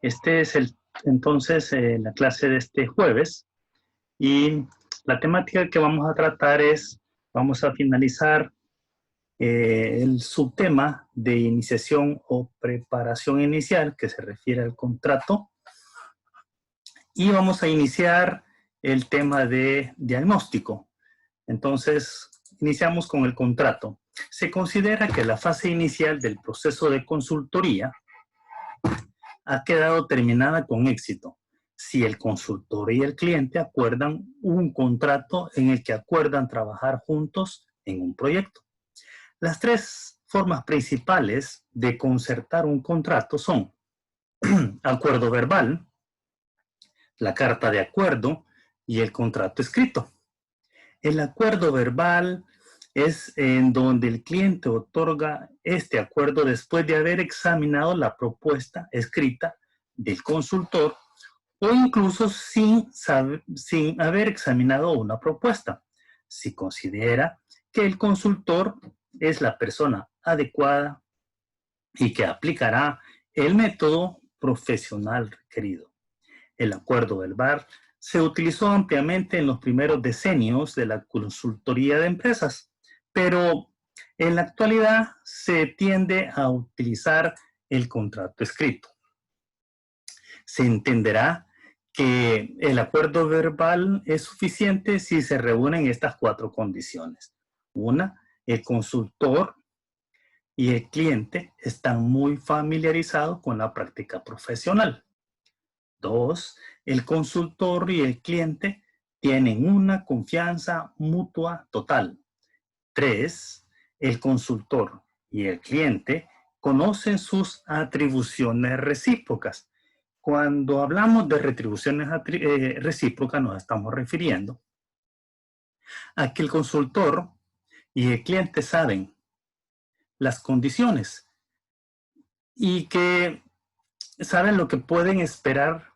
Este es entonces la clase de este jueves y la temática que vamos a tratar es, vamos a finalizar el subtema de iniciación o preparación inicial que se refiere al contrato y vamos a iniciar el tema de diagnóstico. Entonces, iniciamos con el contrato. Se considera que la fase inicial del proceso de consultoría ha quedado terminada con éxito si el consultor y el cliente acuerdan un contrato en el que acuerdan trabajar juntos en un proyecto. Las tres formas principales de concertar un contrato son acuerdo verbal, la carta de acuerdo y el contrato escrito. El acuerdo verbal es en donde el cliente otorga este acuerdo después de haber examinado la propuesta escrita del consultor o incluso sin haber examinado una propuesta, si considera que el consultor es la persona adecuada y que aplicará el método profesional requerido. El acuerdo verbal se utilizó ampliamente en los primeros decenios de la consultoría de empresas, pero en la actualidad se tiende a utilizar el contrato escrito. Se entenderá que el acuerdo verbal es suficiente si se reúnen estas cuatro condiciones. Una, el consultor y el cliente están muy familiarizados con la práctica profesional. Dos, el consultor y el cliente tienen una confianza mutua total. Tres, el consultor y el cliente conocen sus atribuciones recíprocas. Cuando hablamos de retribuciones recíprocas nos estamos refiriendo a que el consultor y el cliente saben las condiciones y que saben lo que pueden esperar.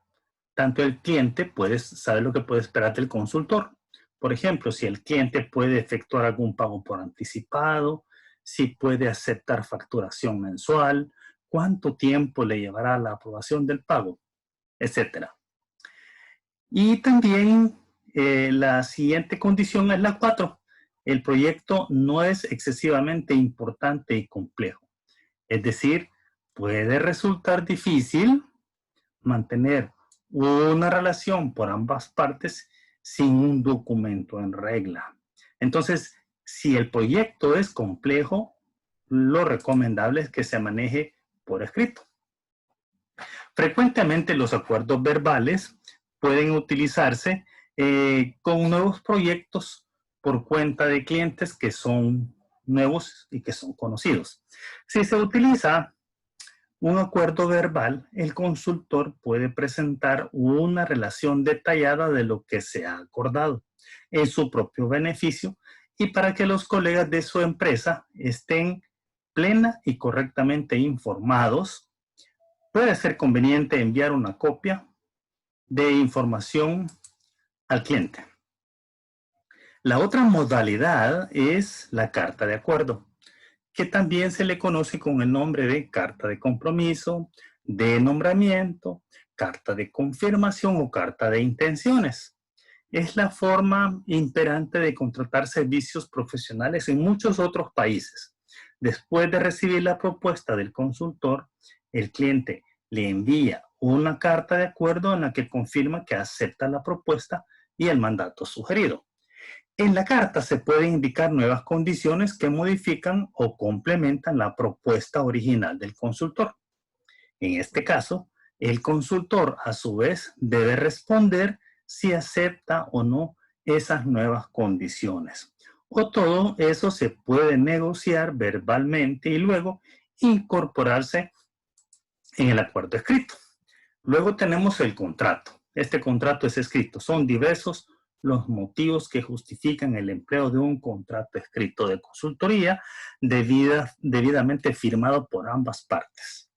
Tanto el cliente sabe lo que puede esperar del consultor. Por ejemplo, si el cliente puede efectuar algún pago por anticipado, si puede aceptar facturación mensual, cuánto tiempo le llevará la aprobación del pago, etc. Y también la siguiente condición es la 4. El proyecto no es excesivamente importante y complejo. Es decir, puede resultar difícil mantener una relación por ambas partes sin un documento en regla. Entonces, si el proyecto es complejo, lo recomendable es que se maneje por escrito. Frecuentemente los acuerdos verbales pueden utilizarse con nuevos proyectos por cuenta de clientes que son nuevos y que son conocidos. Si se utiliza un acuerdo verbal, el consultor puede presentar una relación detallada de lo que se ha acordado en su propio beneficio y para que los colegas de su empresa estén plena y correctamente informados, puede ser conveniente enviar una copia de información al cliente. La otra modalidad es la carta de acuerdo, que también se le conoce con el nombre de carta de compromiso, de nombramiento, carta de confirmación o carta de intenciones. Es la forma imperante de contratar servicios profesionales en muchos otros países. Después de recibir la propuesta del consultor, el cliente le envía una carta de acuerdo en la que confirma que acepta la propuesta y el mandato sugerido. En la carta se pueden indicar nuevas condiciones que modifican o complementan la propuesta original del consultor. En este caso, el consultor a su vez debe responder si acepta o no esas nuevas condiciones. O todo eso se puede negociar verbalmente y luego incorporarse en el acuerdo escrito. Luego tenemos el contrato. Este contrato es escrito. Son diversos los motivos que justifican el empleo de un contrato escrito de consultoría debidamente firmado por ambas partes.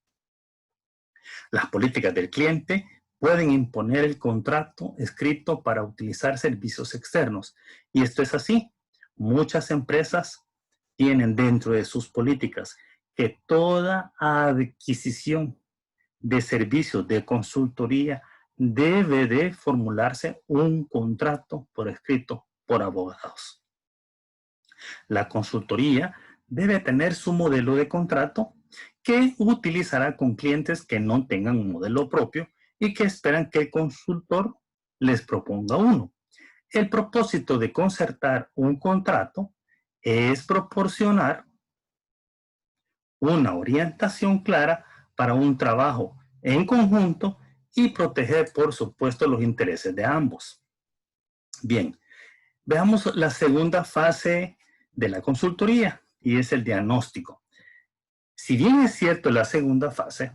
Las políticas del cliente pueden imponer el contrato escrito para utilizar servicios externos. Y esto es así. Muchas empresas tienen dentro de sus políticas que toda adquisición de servicios de consultoría debe de formularse un contrato por escrito por abogados. La consultoría debe tener su modelo de contrato que utilizará con clientes que no tengan un modelo propio y que esperan que el consultor les proponga uno. El propósito de concertar un contrato es proporcionar una orientación clara para un trabajo en conjunto y proteger, por supuesto, los intereses de ambos. Bien, veamos la segunda fase de la consultoría y es el diagnóstico. Si bien es cierto, la segunda fase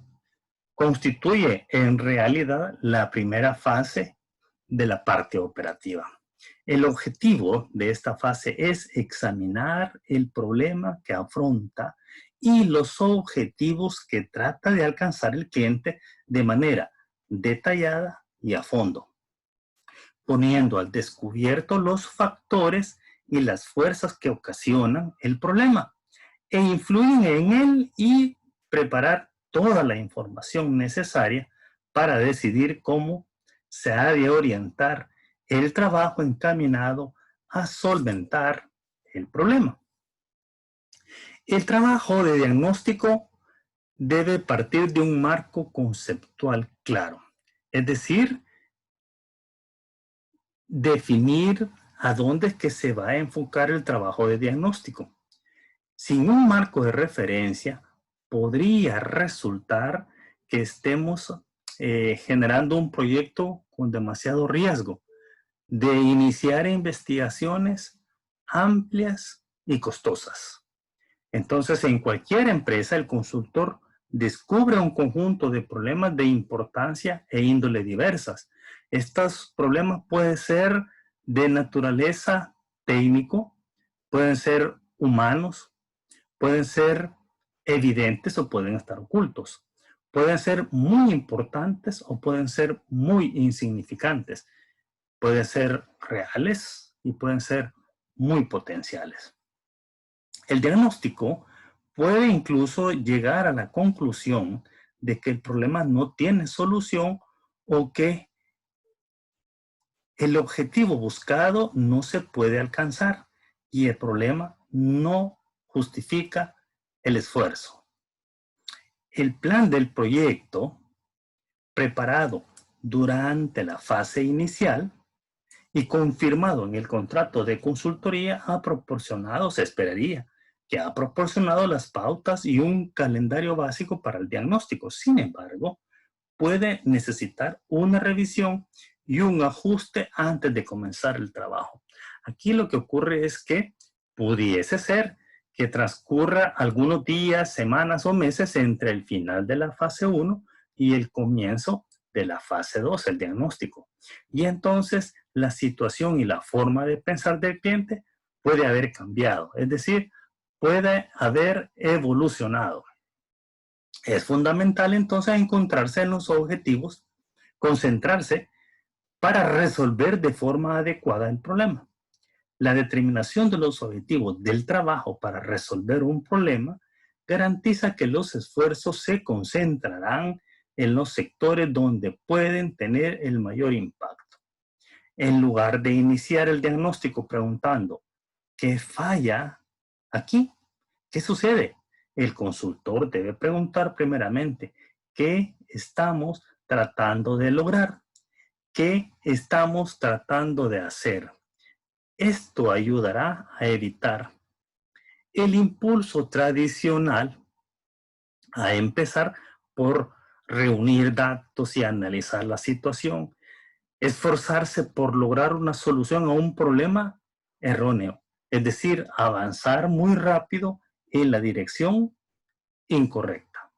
constituye en realidad la primera fase de la parte operativa. El objetivo de esta fase es examinar el problema que afronta y los objetivos que trata de alcanzar el cliente de manera detallada y a fondo, poniendo al descubierto los factores y las fuerzas que ocasionan el problema e influyen en él y preparar toda la información necesaria para decidir cómo se ha de orientar el trabajo encaminado a solventar el problema. El trabajo de diagnóstico debe partir de un marco conceptual claro, es decir, definir a dónde es que se va a enfocar el trabajo de diagnóstico. Sin un marco de referencia, podría resultar que estemos generando un proyecto con demasiado riesgo de iniciar investigaciones amplias y costosas. Entonces, en cualquier empresa, el consultor descubre un conjunto de problemas de importancia e índole diversas. Estos problemas pueden ser de naturaleza técnico, pueden ser humanos, pueden ser evidentes o pueden estar ocultos. Pueden ser muy importantes o pueden ser muy insignificantes. Pueden ser reales y pueden ser muy potenciales. El diagnóstico puede incluso llegar a la conclusión de que el problema no tiene solución o que el objetivo buscado no se puede alcanzar y el problema no justifica el esfuerzo. El plan del proyecto, preparado durante la fase inicial y confirmado en el contrato de consultoría, ha proporcionado, se esperaría, que ha proporcionado las pautas y un calendario básico para el diagnóstico. Sin embargo, puede necesitar una revisión y un ajuste antes de comenzar el trabajo. Aquí lo que ocurre es que pudiese ser que transcurra algunos días, semanas o meses entre el final de la fase 1 y el comienzo de la fase 2, el diagnóstico. Y entonces la situación y la forma de pensar del cliente puede haber cambiado, es decir, puede haber evolucionado. Es fundamental entonces encontrarse en los objetivos, concentrarse para resolver de forma adecuada el problema. La determinación de los objetivos del trabajo para resolver un problema garantiza que los esfuerzos se concentrarán en los sectores donde pueden tener el mayor impacto. En lugar de iniciar el diagnóstico preguntando, ¿qué falla aquí? ¿Qué sucede? El consultor debe preguntar primeramente, ¿qué estamos tratando de lograr? ¿Qué estamos tratando de hacer? Esto ayudará a evitar el impulso tradicional a empezar por reunir datos y analizar la situación, esforzarse por lograr una solución a un problema erróneo, es decir, avanzar muy rápido en la dirección incorrecta.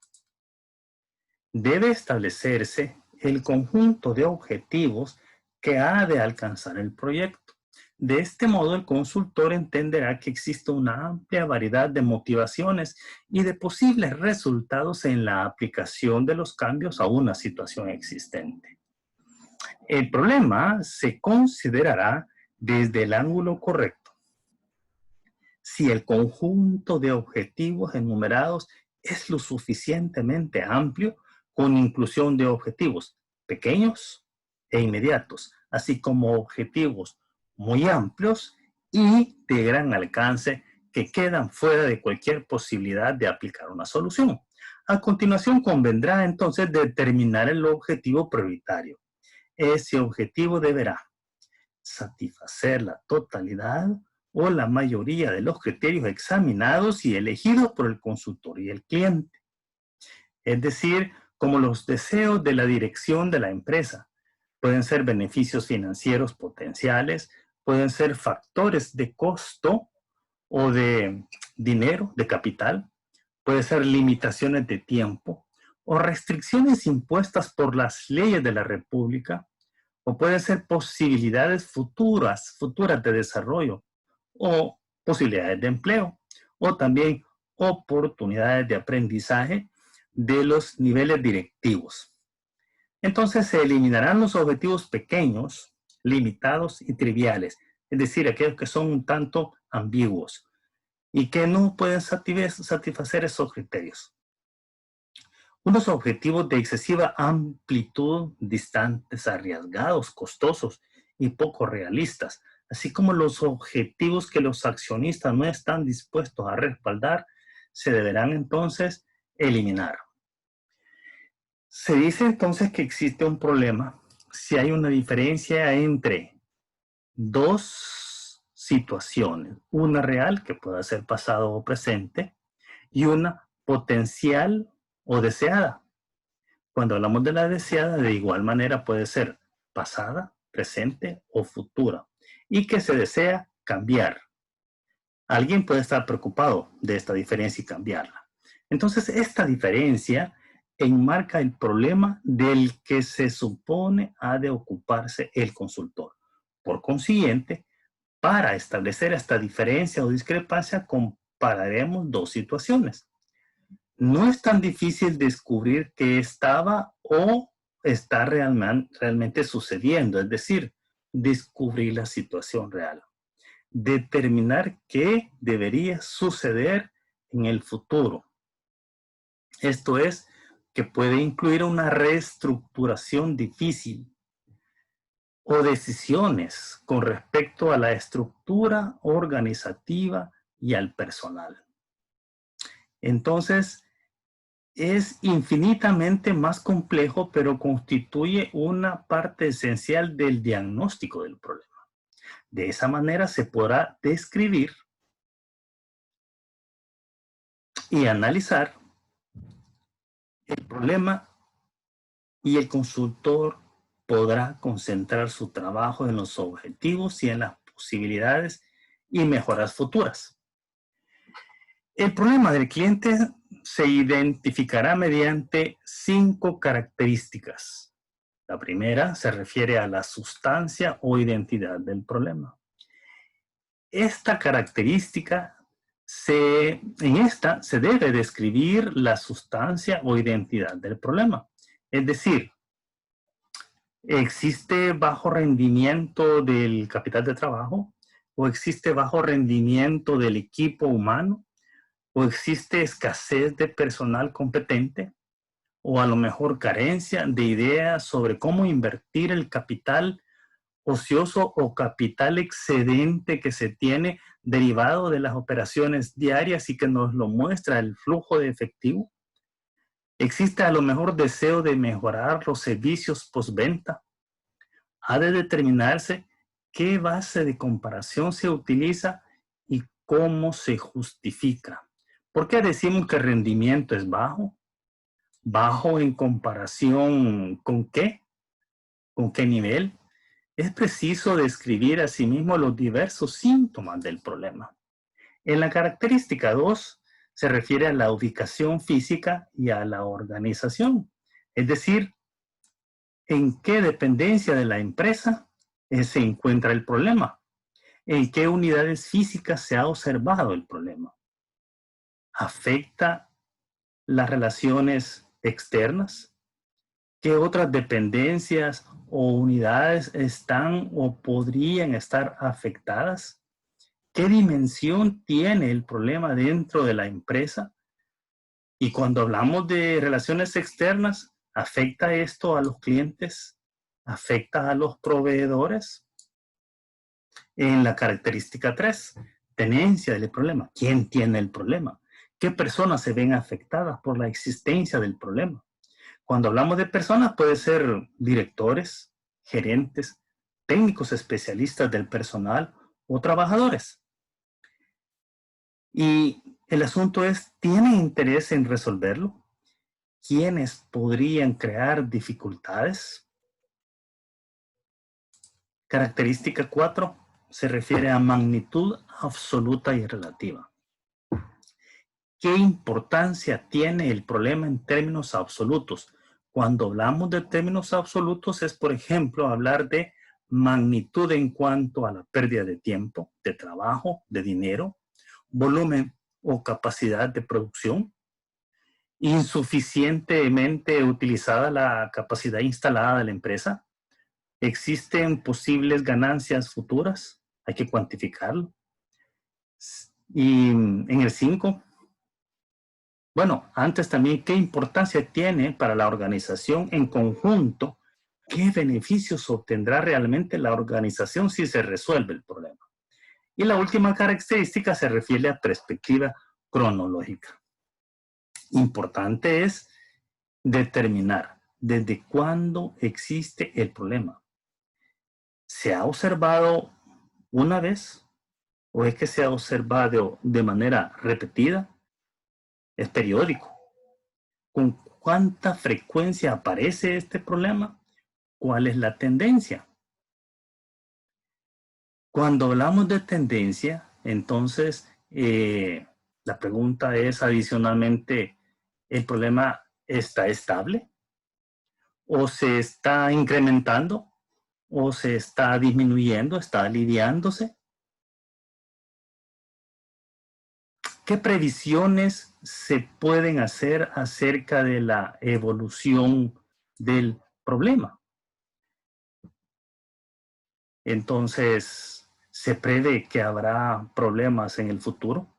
Debe establecerse el conjunto de objetivos que ha de alcanzar el proyecto. De este modo, el consultor entenderá que existe una amplia variedad de motivaciones y de posibles resultados en la aplicación de los cambios a una situación existente. El problema se considerará desde el ángulo correcto. Si el conjunto de objetivos enumerados es lo suficientemente amplio con inclusión de objetivos pequeños e inmediatos, así como objetivos muy amplios y de gran alcance que quedan fuera de cualquier posibilidad de aplicar una solución. A continuación, convendrá entonces determinar el objetivo prioritario. Ese objetivo deberá satisfacer la totalidad o la mayoría de los criterios examinados y elegidos por el consultor y el cliente. Es decir, como los deseos de la dirección de la empresa. Pueden ser beneficios financieros potenciales, pueden ser factores de costo o de dinero, de capital, puede ser limitaciones de tiempo o restricciones impuestas por las leyes de la República, o pueden ser posibilidades futuras de desarrollo o posibilidades de empleo, o también oportunidades de aprendizaje de los niveles directivos. Entonces se eliminarán los objetivos pequeños, limitados y triviales, es decir, aquellos que son un tanto ambiguos y que no pueden satisfacer esos criterios. Unos objetivos de excesiva amplitud, distantes, arriesgados, costosos y poco realistas, así como los objetivos que los accionistas no están dispuestos a respaldar, se deberán entonces eliminar. Se dice entonces que existe un problema si hay una diferencia entre dos situaciones, una real que pueda ser pasado o presente y una potencial o deseada. Cuando hablamos de la deseada, de igual manera puede ser pasada, presente o futura y que se desea cambiar. Alguien puede estar preocupado de esta diferencia y cambiarla. Entonces, esta diferencia enmarca el problema del que se supone ha de ocuparse el consultor. Por consiguiente, para establecer esta diferencia o discrepancia, compararemos dos situaciones. No es tan difícil descubrir qué estaba o está realmente sucediendo, es decir, descubrir la situación real. Determinar qué debería suceder en el futuro. Esto es, que puede incluir una reestructuración difícil o decisiones con respecto a la estructura organizativa y al personal. Entonces, es infinitamente más complejo, pero constituye una parte esencial del diagnóstico del problema. De esa manera se podrá describir y analizar el problema y el consultor podrá concentrar su trabajo en los objetivos y en las posibilidades y mejoras futuras. El problema del cliente se identificará mediante 5 características. La primera se refiere a la sustancia o identidad del problema. Esta característica en esta se debe describir la sustancia o identidad del problema. Es decir, ¿existe bajo rendimiento del capital de trabajo? ¿O existe bajo rendimiento del equipo humano? ¿O existe escasez de personal competente? ¿O a lo mejor carencia de ideas sobre cómo invertir el capital ocioso o capital excedente que se tiene derivado de las operaciones diarias y que nos lo muestra el flujo de efectivo? ¿Existe a lo mejor deseo de mejorar los servicios postventa? Ha de determinarse qué base de comparación se utiliza y cómo se justifica. ¿Por qué decimos que el rendimiento es bajo? ¿Bajo en comparación con qué? ¿Con qué nivel? Es preciso describir asimismo los diversos síntomas del problema. En la característica 2 se refiere a la ubicación física y a la organización, es decir, en qué dependencia de la empresa se encuentra el problema, en qué unidades físicas se ha observado el problema. ¿Afecta las relaciones externas? ¿Qué otras dependencias o unidades están o podrían estar afectadas? ¿Qué dimensión tiene el problema dentro de la empresa? Y cuando hablamos de relaciones externas, ¿Afecta esto a los clientes? ¿Afecta a los proveedores? En la característica 3, tenencia del problema. ¿Quién tiene el problema? ¿Qué personas se ven afectadas por la existencia del problema? Cuando hablamos de personas, puede ser directores, gerentes, técnicos especialistas del personal o trabajadores. Y el asunto es, ¿tienen interés en resolverlo? ¿Quiénes podrían crear dificultades? Característica 4 se refiere a magnitud absoluta y relativa. ¿Qué importancia tiene el problema en términos absolutos? Cuando hablamos de términos absolutos es, por ejemplo, hablar de magnitud en cuanto a la pérdida de tiempo, de trabajo, de dinero, volumen o capacidad de producción, insuficientemente utilizada la capacidad instalada de la empresa, existen posibles ganancias futuras, hay que cuantificarlo. Y en el 5, bueno, antes también, ¿qué importancia tiene para la organización en conjunto? ¿Qué beneficios obtendrá realmente la organización si se resuelve el problema? Y la última característica se refiere a perspectiva cronológica. Importante es determinar desde cuándo existe el problema. ¿Se ha observado una vez o es que se ha observado de manera repetida? ¿Es periódico? ¿Con cuánta frecuencia aparece este problema? ¿Cuál es la tendencia? Cuando hablamos de tendencia, entonces la pregunta es adicionalmente, ¿el problema está estable? ¿O se está incrementando? ¿O se está disminuyendo? ¿Está aliviándose? ¿Qué previsiones se pueden hacer acerca de la evolución del problema? Entonces, ¿se prevé que habrá problemas en el futuro?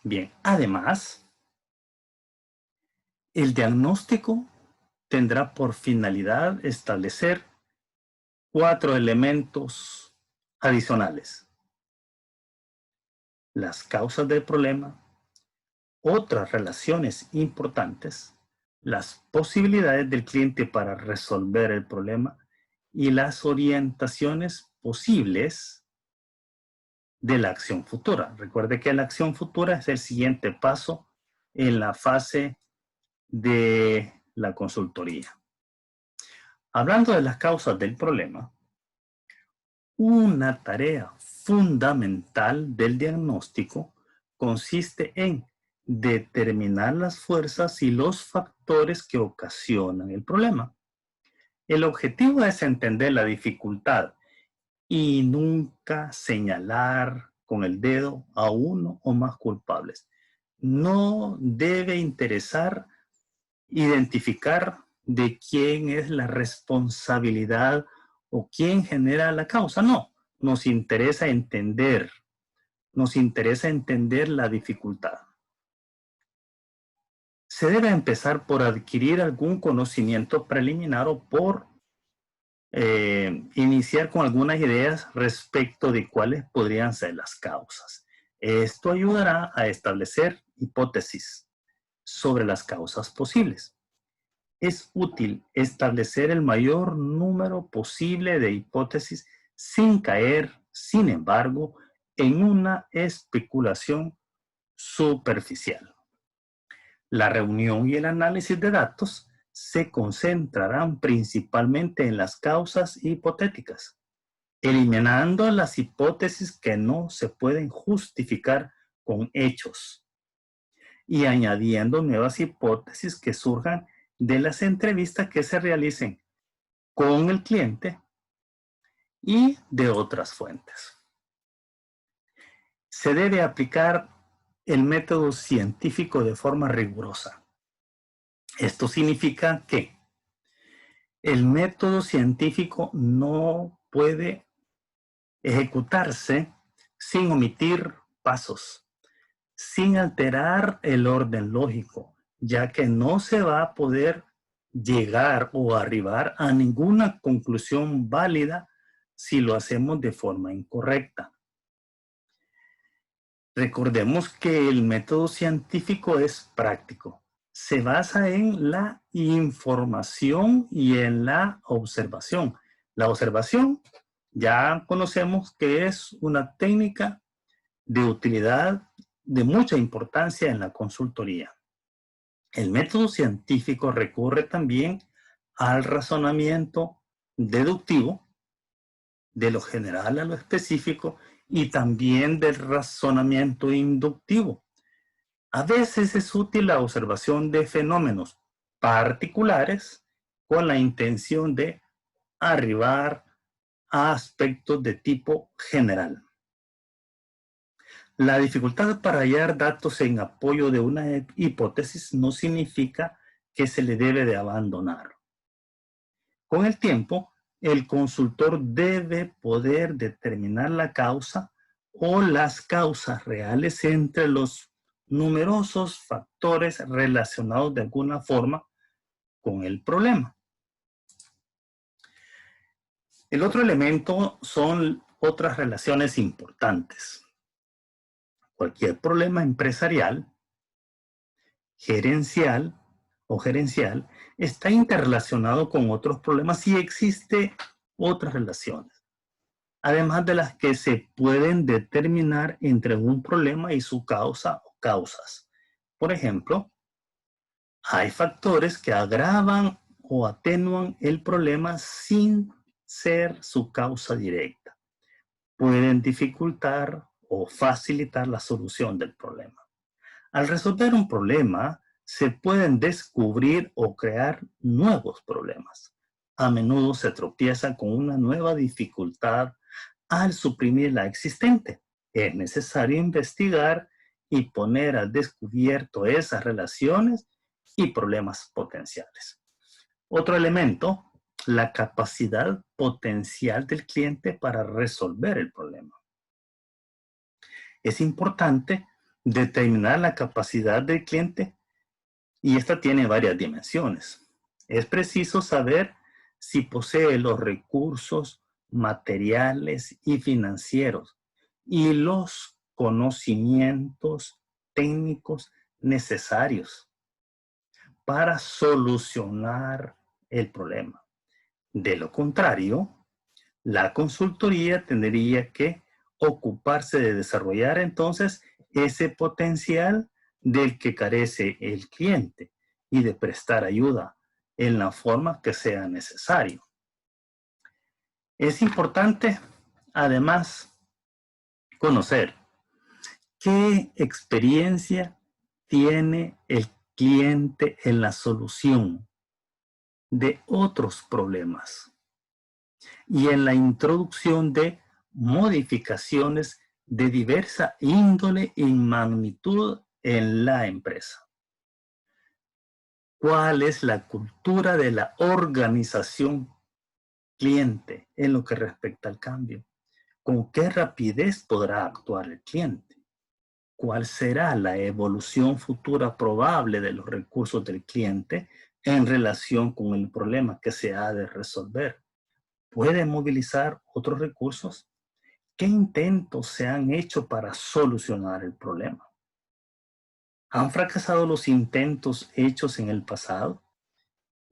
Bien, además, el diagnóstico tendrá por finalidad establecer 4 elementos adicionales: las causas del problema, otras relaciones importantes, las posibilidades del cliente para resolver el problema y las orientaciones posibles de la acción futura. Recuerde que la acción futura es el siguiente paso en la fase de la consultoría. Hablando de las causas del problema, una tarea fundamental del diagnóstico consiste en determinar las fuerzas y los factores que ocasionan el problema. El objetivo es entender la dificultad y nunca señalar con el dedo a uno o más culpables. No debe interesar identificar de quién es la responsabilidad o quién genera la causa. No, nos interesa entender la dificultad. Se debe empezar por adquirir algún conocimiento preliminar o por iniciar con algunas ideas respecto de cuáles podrían ser las causas. Esto ayudará a establecer hipótesis sobre las causas posibles. Es útil establecer el mayor número posible de hipótesis sin caer, sin embargo, en una especulación superficial. La reunión y el análisis de datos se concentrarán principalmente en las causas hipotéticas, eliminando las hipótesis que no se pueden justificar con hechos y añadiendo nuevas hipótesis que surjan de las entrevistas que se realicen con el cliente y de otras fuentes. Se debe aplicar el método científico de forma rigurosa. Esto significa que el método científico no puede ejecutarse sin omitir pasos, sin alterar el orden lógico, ya que no se va a poder llegar o arribar a ninguna conclusión válida si lo hacemos de forma incorrecta. Recordemos que el método científico es práctico. Se basa en la información y en la observación. La observación ya conocemos que es una técnica de utilidad de mucha importancia en la consultoría. El método científico recurre también al razonamiento deductivo, de lo general a lo específico, y también del razonamiento inductivo. A veces es útil la observación de fenómenos particulares con la intención de arribar a aspectos de tipo general. La dificultad para hallar datos en apoyo de una hipótesis no significa que se le debe de abandonar. Con el tiempo, el consultor debe poder determinar la causa o las causas reales entre los numerosos factores relacionados de alguna forma con el problema. El otro elemento son otras relaciones importantes. Cualquier problema empresarial, gerencial o gerencial, está interrelacionado con otros problemas y existe otras relaciones, además de las que se pueden determinar entre un problema y su causa o causas. Por ejemplo, hay factores que agravan o atenúan el problema sin ser su causa directa. Pueden dificultar o facilitar la solución del problema. Al resolver un problema, se pueden descubrir o crear nuevos problemas. A menudo se tropieza con una nueva dificultad al suprimir la existente. Es necesario investigar y poner al descubierto esas relaciones y problemas potenciales. Otro elemento, la capacidad potencial del cliente para resolver el problema. Es importante determinar la capacidad del cliente y esta tiene varias dimensiones. Es preciso saber si posee los recursos materiales y financieros y los conocimientos técnicos necesarios para solucionar el problema. De lo contrario, la consultoría tendría que ocuparse de desarrollar entonces ese potencial del que carece el cliente y de prestar ayuda en la forma que sea necesario. Es importante, además, conocer qué experiencia tiene el cliente en la solución de otros problemas y en la introducción de modificaciones de diversa índole y magnitud en la empresa. ¿Cuál es la cultura de la organización cliente en lo que respecta al cambio? ¿Con qué rapidez podrá actuar el cliente? ¿Cuál será la evolución futura probable de los recursos del cliente en relación con el problema que se ha de resolver? ¿Puede movilizar otros recursos? ¿Qué intentos se han hecho para solucionar el problema? ¿Han fracasado los intentos hechos en el pasado?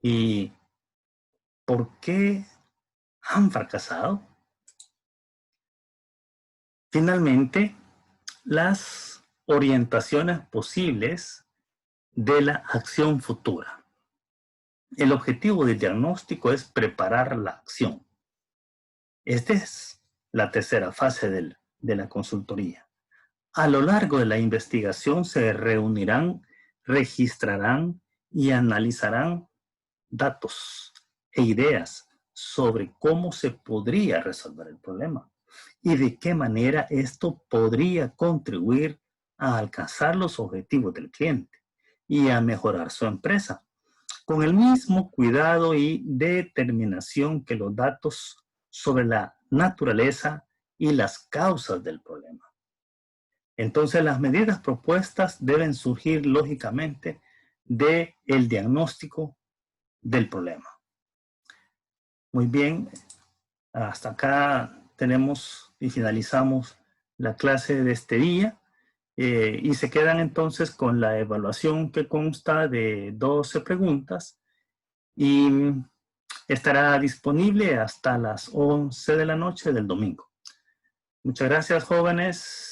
¿Y por qué han fracasado? Finalmente, las orientaciones posibles de la acción futura. El objetivo del diagnóstico es preparar la acción. Esta es la tercera fase de la consultoría. A lo largo de la investigación se reunirán, registrarán y analizarán datos e ideas sobre cómo se podría resolver el problema y de qué manera esto podría contribuir a alcanzar los objetivos del cliente y a mejorar su empresa, con el mismo cuidado y determinación que los datos sobre la naturaleza y las causas del problema. Entonces, las medidas propuestas deben surgir lógicamente del diagnóstico del problema. Muy bien, hasta acá tenemos y finalizamos la clase de este día. Y se quedan entonces con la evaluación que consta de 12 preguntas y estará disponible hasta las 11 de la noche del domingo. Muchas gracias, jóvenes.